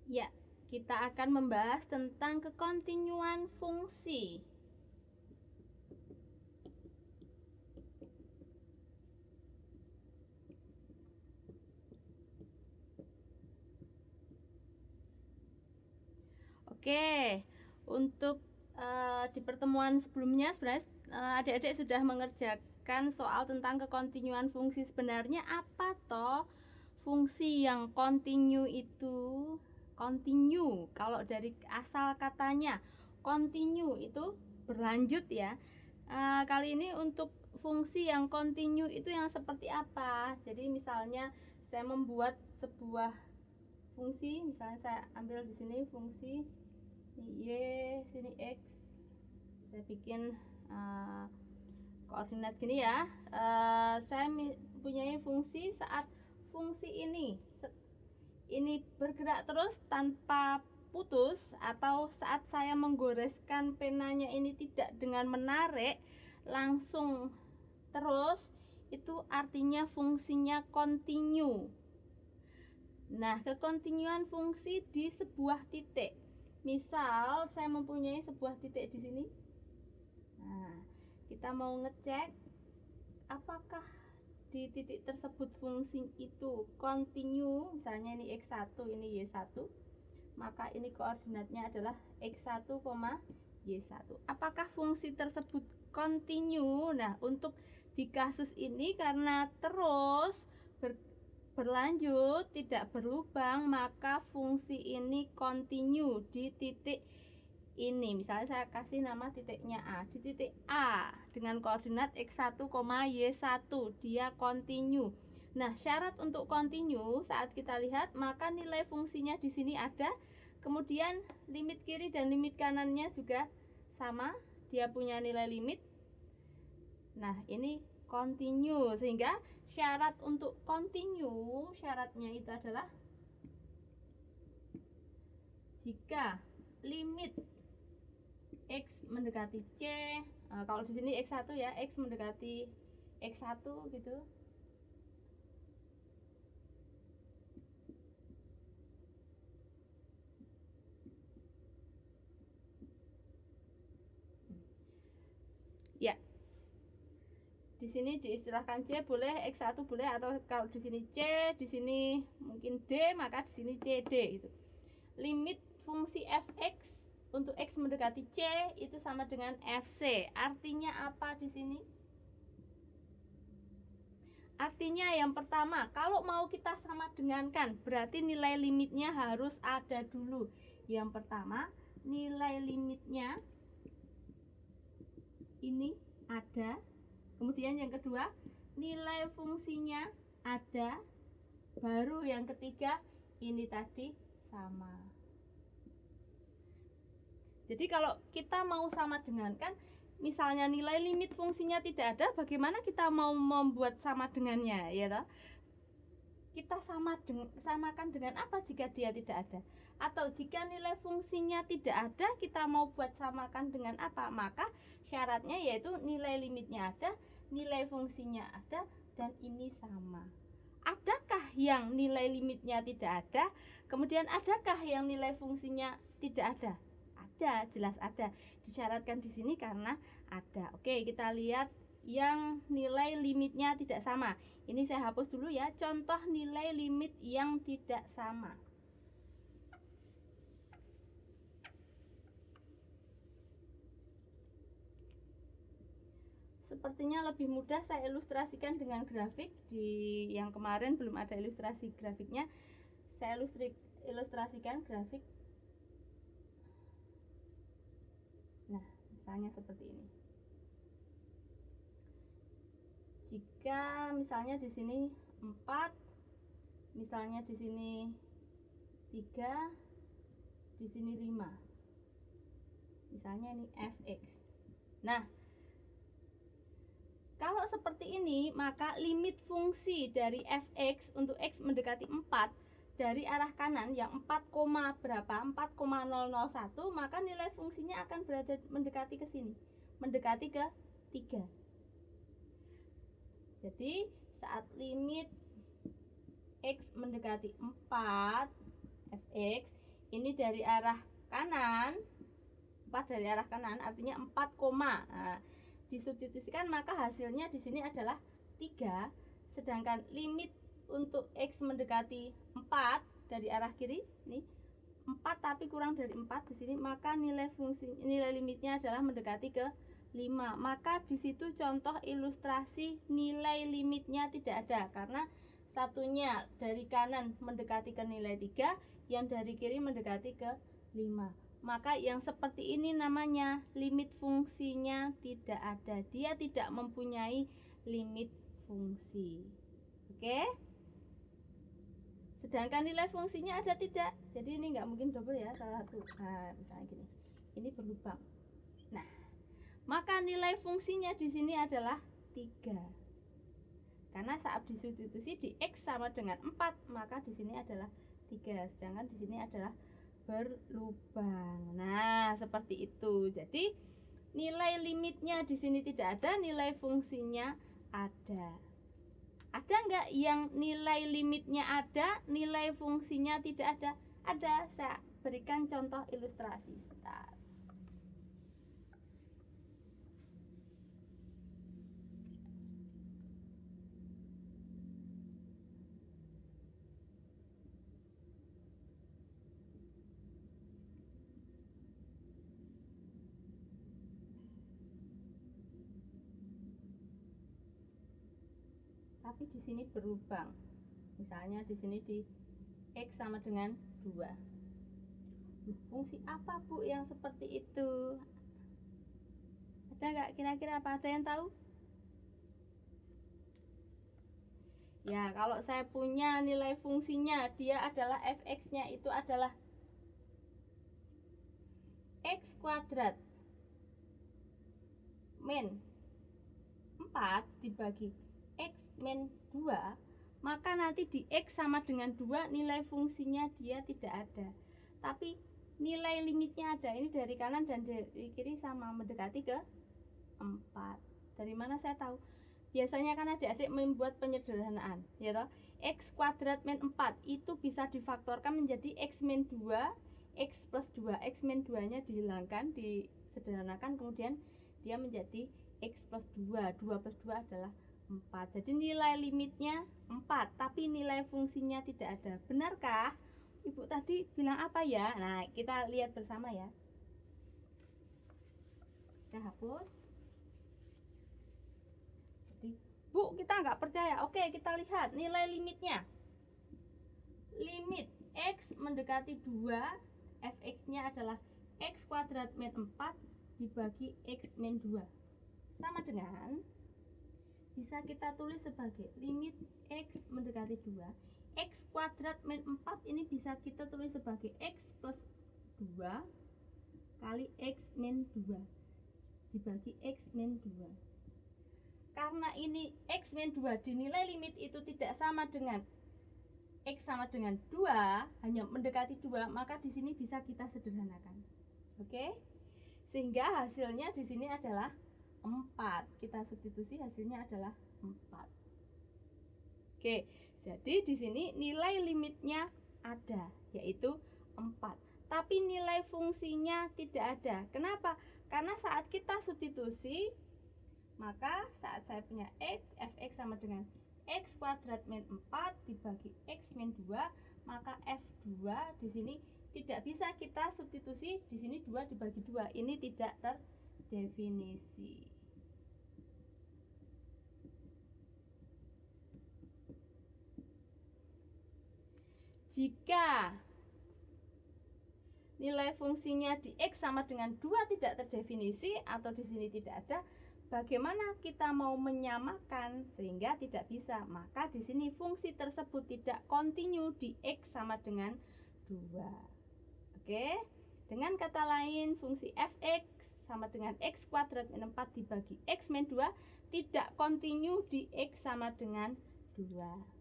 Ya, kita akan membahas tentang kekontinuan fungsi. Oke, untuk di pertemuan sebelumnya sebenarnya adik-adik sudah mengerjakan soal tentang kekontinuan fungsi. Sebenarnya apa toh fungsi yang kontinu itu? Kontinu, kalau dari asal katanya kontinu itu berlanjut ya. Kali ini untuk fungsi yang kontinu itu yang seperti apa? Jadi misalnya saya membuat sebuah fungsi, misalnya saya ambil di sini fungsi ini y, sini x, saya bikin koordinat gini ya. Saya mempunyai fungsi saat fungsi ini bergerak terus tanpa putus, atau saat saya menggoreskan penanya ini tidak dengan menarik, langsung terus, itu artinya fungsinya kontinu. Nah, kekontinuan fungsi di sebuah titik. Misal saya mempunyai sebuah titik di sini. Nah, kita mau ngecek apakah di titik tersebut fungsi itu kontinu, misalnya ini x1, ini y1, maka ini koordinatnya adalah x1, y1. Apakah fungsi tersebut kontinu? Nah, untuk di kasus ini karena terus berlanjut, tidak berlubang, maka fungsi ini kontinu di titik ini. Misalnya saya kasih nama titiknya A. Di titik A dengan koordinat x1, y1, dia kontinu. Nah, syarat untuk kontinu saat kita lihat, maka nilai fungsinya di sini ada, kemudian limit kiri dan limit kanannya juga sama, dia punya nilai limit. Nah, ini kontinu, sehingga syarat untuk kontinu, syaratnya itu adalah jika limit x mendekati c, kalau di sini x1 ya, x mendekati x1 gitu. Ya. Di sini diistilahkan C boleh, X1 boleh, atau kalau di sini C, di sini mungkin D, maka di sini CD gitu. Limit fungsi fx untuk x mendekati C itu sama dengan fc. Artinya apa di sini? Artinya yang pertama, kalau mau kita sama dengankan, berarti nilai limitnya harus ada dulu. Yang pertama, nilai limitnya ini ada. Kemudian yang kedua, nilai fungsinya ada. Baru yang ketiga, ini tadi sama. Jadi kalau kita mau sama dengankan, misalnya nilai limit fungsinya tidak ada, bagaimana kita mau membuat sama dengannya, ya toh? Kita samakan dengan apa jika dia tidak ada? Atau jika nilai fungsinya tidak ada, kita mau buat samakan dengan apa? Maka syaratnya yaitu nilai limitnya ada, nilai fungsinya ada, dan ini sama. Adakah yang nilai limitnya tidak ada, kemudian adakah yang nilai fungsinya tidak ada? Ada, jelas ada. Disyaratkan di sini karena ada. Oke, kita lihat yang nilai limitnya tidak sama. Ini saya hapus dulu ya, contoh nilai limit yang tidak sama. Sepertinya lebih mudah saya ilustrasikan dengan grafik. Di yang kemarin belum ada ilustrasi grafiknya, saya ilustrasikan grafik. Nah, misalnya seperti ini. Jika misalnya di sini 4, misalnya di sini 3, di sini 5. Misalnya ini fx. Nah, kalau seperti ini, maka limit fungsi dari fx untuk x mendekati 4 dari arah kanan yang 4, berapa? 4,001, maka nilai fungsinya akan berada mendekati ke sini, mendekati ke 3. Jadi saat limit x mendekati 4 fx ini dari arah kanan, 4 dari arah kanan artinya 4, nah, disubstitusikan maka hasilnya di sini adalah 3, sedangkan limit untuk X mendekati 4 dari arah kiri nih 4 tapi kurang dari 4 di sini, maka nilai limitnya adalah mendekati ke 5. Maka di situ contoh ilustrasi nilai limitnya tidak ada karena satunya dari kanan mendekati ke nilai 3, yang dari kiri mendekati ke 5. Maka yang seperti ini namanya limit fungsinya tidak ada. Dia tidak mempunyai limit fungsi. Oke? Sedangkan nilai fungsinya ada tidak. Jadi ini nggak mungkin double ya, salah satu. Nah, misalnya gini. Ini berlubang. Nah, maka nilai fungsinya di sini adalah 3. Karena saat disubstitusi di X sama dengan 4, maka di sini adalah 3. Sedangkan di sini adalah berlubang. Nah, seperti itu. Jadi nilai limitnya di sini tidak ada, nilai fungsinya ada. Ada nggak yang nilai limitnya ada, nilai fungsinya tidak ada? Ada. Saya berikan contoh ilustrasi. Sebentar. Tapi di sini berlubang. Misalnya di sini di X sama dengan 2. Fungsi apa Bu yang seperti itu? Ada nggak kira-kira apa? Ada yang tahu? Ya, kalau saya punya nilai fungsinya, dia adalah fx-nya itu adalah x kuadrat min 4 dibagi x min 2, maka nanti di X sama dengan 2 nilai fungsinya dia tidak ada, tapi nilai limitnya ada. Ini dari kanan dan dari kiri sama, mendekati ke 4. Dari mana saya tahu? Biasanya kan adik-adik membuat penyederhanaan, ya toh. X kuadrat min 4 itu bisa difaktorkan menjadi X min 2, X plus 2. X min 2 nya dihilangkan, disederhanakan, kemudian dia menjadi X plus 2. 2 plus 2 adalah 4. Jadi nilai limitnya 4, tapi nilai fungsinya tidak ada. Benarkah? Ibu tadi bilang apa ya? Nah, kita lihat bersama ya. Saya hapus. Jadi, Bu, kita nggak percaya. Oke, kita lihat nilai limitnya. Limit X mendekati 2, fx-nya adalah X kuadrat min 4 dibagi X min 2. Sama dengan, bisa kita tulis sebagai limit X mendekati 2, X kuadrat min 4 ini bisa kita tulis sebagai X plus 2 kali X min 2 dibagi X min 2. Karena ini X min 2 dinilai limit itu tidak sama dengan X sama dengan 2, hanya mendekati 2, maka di sini bisa kita sederhanakan. Oke? Sehingga hasilnya di sini adalah 4. Kita substitusi, hasilnya adalah 4. Oke, jadi di sini nilai limitnya ada, yaitu 4. Tapi nilai fungsinya tidak ada. Kenapa? Karena saat kita substitusi, maka saat saya punya X, fx sama dengan X kuadrat min 4 dibagi X min 2, maka F2 di sini tidak bisa kita substitusi. Di sini 2 dibagi 2, ini tidak terdefinisi. Jika nilai fungsinya di X sama dengan 2 tidak terdefinisi atau di sini tidak ada, bagaimana kita mau menyamakan sehingga tidak bisa? Maka di sini fungsi tersebut tidak kontinu di X sama dengan 2. Oke? Dengan kata lain, fungsi fx sama dengan X kuadrat min 4 dibagi X min 2 tidak kontinu di X sama dengan 2.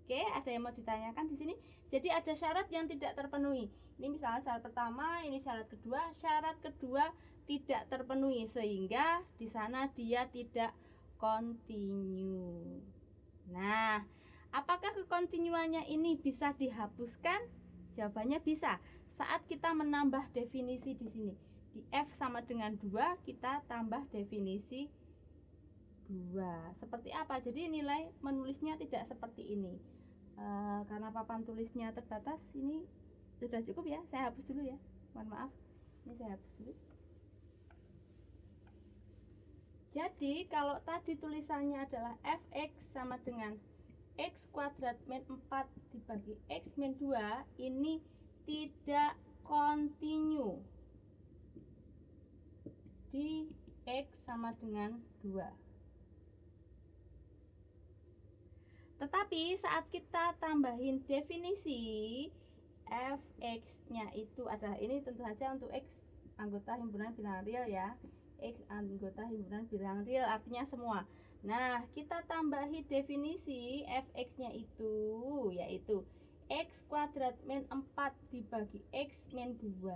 Oke, ada yang mau ditanyakan di sini? Jadi ada syarat yang tidak terpenuhi. Ini misalnya syarat pertama, ini syarat kedua. Syarat kedua tidak terpenuhi sehingga di sana dia tidak kontinu. Nah, apakah kekontinuannya ini bisa dihapuskan? Jawabannya bisa. Saat kita menambah definisi di sini, di F sama dengan 2, kita tambah definisi 2. Seperti apa? Jadi nilai menulisnya tidak seperti ini. Karena papan tulisnya terbatas, ini sudah cukup ya. Saya hapus dulu ya. Mohon maaf. Ini saya hapus dulu. Jadi kalau tadi tulisannya adalah fx sama dengan x kuadrat min 4 dibagi x min 2, ini tidak kontinu di x sama dengan 2. Tetapi saat kita tambahin definisi fx-nya itu adalah ini, tentu saja untuk x anggota himpunan bilangan real ya. X anggota himpunan bilangan real artinya semua. Nah, kita tambahi definisi fx-nya itu yaitu x kuadrat min 4 dibagi x min 2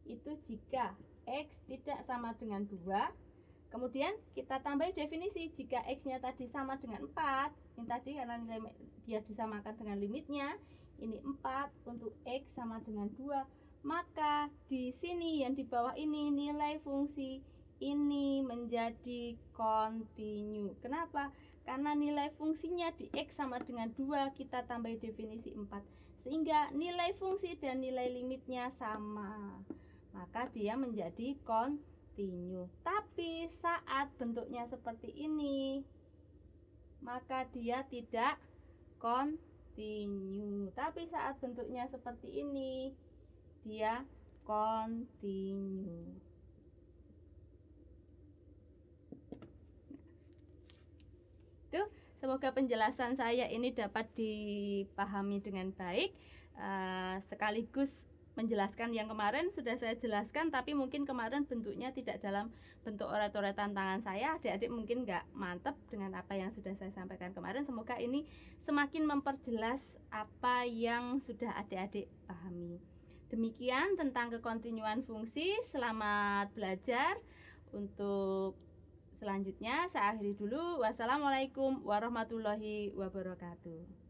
itu jika x tidak sama dengan 2. Kemudian kita tambah definisi jika x-nya tadi sama dengan 4, ini tadi karena nilai biar disamakan dengan limitnya, ini 4 untuk x sama dengan 2, maka di sini yang di bawah ini nilai fungsi ini menjadi kontinu. Kenapa? Karena nilai fungsinya di x sama dengan 2 kita tambah definisi 4, sehingga nilai fungsi dan nilai limitnya sama, maka dia menjadi kontinu. Tapi saat bentuknya seperti ini, maka dia tidak kontinu. Tapi saat bentuknya seperti ini, dia kontinu. Tuh, semoga penjelasan saya ini dapat dipahami dengan baik. Sekaligus menjelaskan yang kemarin sudah saya jelaskan, tapi mungkin kemarin bentuknya tidak dalam bentuk oret-oretan tangan saya. Adik-adik mungkin nggak mantep dengan apa yang sudah saya sampaikan kemarin. Semoga ini semakin memperjelas apa yang sudah adik-adik pahami. Demikian tentang kekontinuan fungsi. Selamat belajar. Untuk selanjutnya saya akhiri dulu. Wassalamualaikum warahmatullahi wabarakatuh.